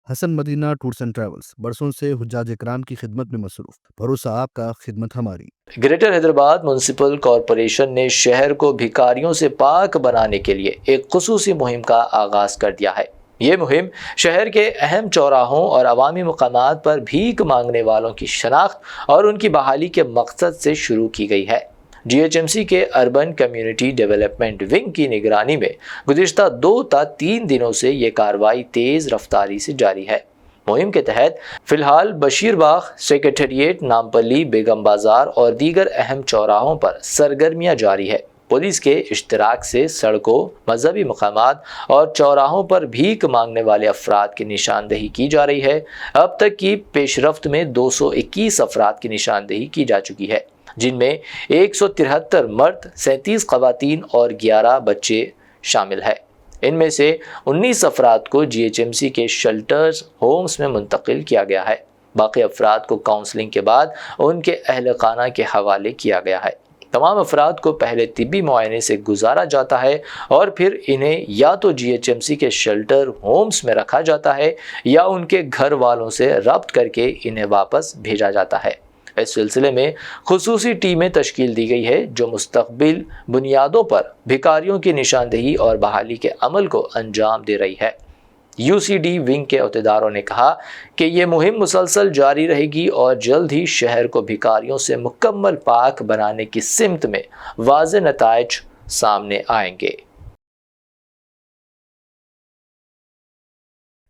Hasan Madina tours and travels برسوں سے حجاج اکرام کی خدمت میں مصروف، بھروسہ آپ کا، خدمت ہماری۔ گریٹر حیدرآباد میونسپل کارپوریشن نے شہر کو بھکاریوں سے پاک بنانے کے لیے ایک خصوصی مہم کا آغاز کر دیا ہے۔ یہ مہم شہر کے اہم چوراہوں اور عوامی مقامات پر بھیک مانگنے والوں کی شناخت اور ان کی بحالی کے مقصد سے شروع کی گئی ہے۔ جی ایچ ایم سی کے اربن کمیونٹی ڈیولپمنٹ ونگ کی نگرانی میں گزشتہ 2 تا 3 دنوں سے یہ کارروائی تیز رفتاری سے جاری ہے۔ مہم کے تحت فی الحال بشیر باغ، سیکریٹریٹ، نامپلی، بیگم بازار اور دیگر اہم چوراہوں پر سرگرمیاں جاری ہے۔ پولیس کے اشتراک سے سڑکوں، مذہبی مقامات اور چوراہوں پر بھیک مانگنے والے افراد کی نشاندہی کی جا رہی ہے۔ اب تک کی پیش رفت میں 221 افراد کی نشاندہی کی جا چکی ہے، جن میں 173 مرد، 37 خواتین اور 11 بچے شامل ہیں۔ ان میں سے 19 افراد کو جی ایچ ایم سی کے شیلٹرز ہومز میں منتقل کیا گیا ہے۔ باقی افراد کو کاؤنسلنگ کے بعد ان کے اہل خانہ کے حوالے کیا گیا ہے۔ تمام افراد کو پہلے طبی معائنے سے گزارا جاتا ہے اور پھر انہیں یا تو جی ایچ ایم سی کے شیلٹر ہومز میں رکھا جاتا ہے یا ان کے گھر والوں سے رابط کر کے انہیں واپس بھیجا جاتا ہے۔ اس سلسلے میں خصوصی ٹیمیں تشکیل دی گئی ہے جو مستقبل بنیادوں پر بھکاریوں کی نشاندہی اور بحالی کے عمل کو انجام دے رہی ہے۔ یو سی ڈی ونگ کے عہدیداروں نے کہا کہ یہ مہم مسلسل جاری رہے گی اور جلد ہی شہر کو بھکاریوں سے مکمل پاک بنانے کی سمت میں واضح نتائج سامنے آئیں گے۔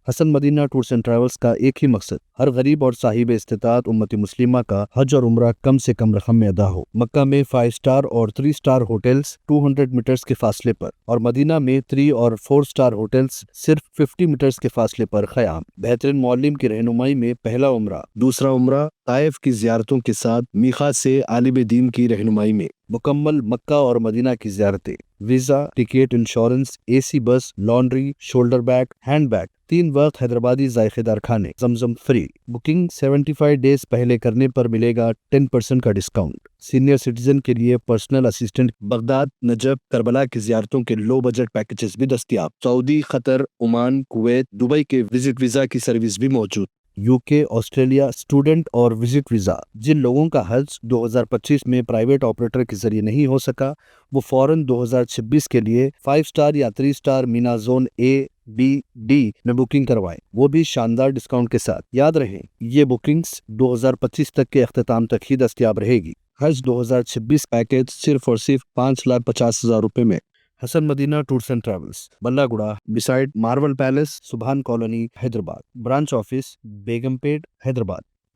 حسن مدینہ ٹورس اینڈ ٹریولز کا ایک ہی مقصد، ہر غریب اور صاحب استطاعت امت مسلمہ کا حج اور عمرہ کم سے کم رقم میں ادا ہو۔ مکہ میں 5 سٹار اور 3 سٹار ہوٹلز 200 میٹرز کے فاصلے پر اور مدینہ میں 3 اور 4 سٹار ہوٹلز صرف 50 میٹرز کے فاصلے پر قیام۔ بہترین معلم کی رہنمائی میں پہلا عمرہ، دوسرا عمرہ طائف کی زیارتوں کے ساتھ میقات سے عالم دین کی رہنمائی میں مکمل مکہ اور مدینہ کی زیارتیں، visa, ticket, insurance, A C bus, laundry, shoulder bag, hand bag, 3 وقت حیدرآبادی ذائقے دار کھانے، زمزم فری۔ بکنگ 75 ڈیز پہلے کرنے پر ملے گا 10% کا ڈسکاؤنٹ۔ سینئر سٹیزن کے لیے personal assistant, Baghdad, Najaf, Karbala کی زیارتوں کے لو بجٹ پیکیجز بھی دستیاب۔ سعودی، قطر، عمان، کویت، دبئی کے وزٹ ویزا کی سروس بھی موجود۔ یو کے، آسٹریلیا اسٹوڈنٹ اور وزٹ ویزا۔ جن لوگوں کا حج 2025 میں پرائیویٹ آپریٹر کے ذریعے نہیں ہو سکا، وہ فوراً 2026 کے لیے 5 سٹار یا 3 star Mina zone A, B, D میں بکنگ کروائیں، وہ بھی شاندار ڈسکاؤنٹ کے ساتھ۔ یاد رہیں یہ بکنگز 2025 تک کے اختتام تک ہی دستیاب رہے گی۔ حج 2026 پیکیج صرف اور صرف 5,50,000 روپے میں۔ حسن مدینہ ٹورس اینڈ ٹریولز، بلہ گڑا، بسائڈ مارول پیلس، سبحان کالونی، حیدرآباد۔ برانچ آفس بیگم پیٹ، حیدرآباد۔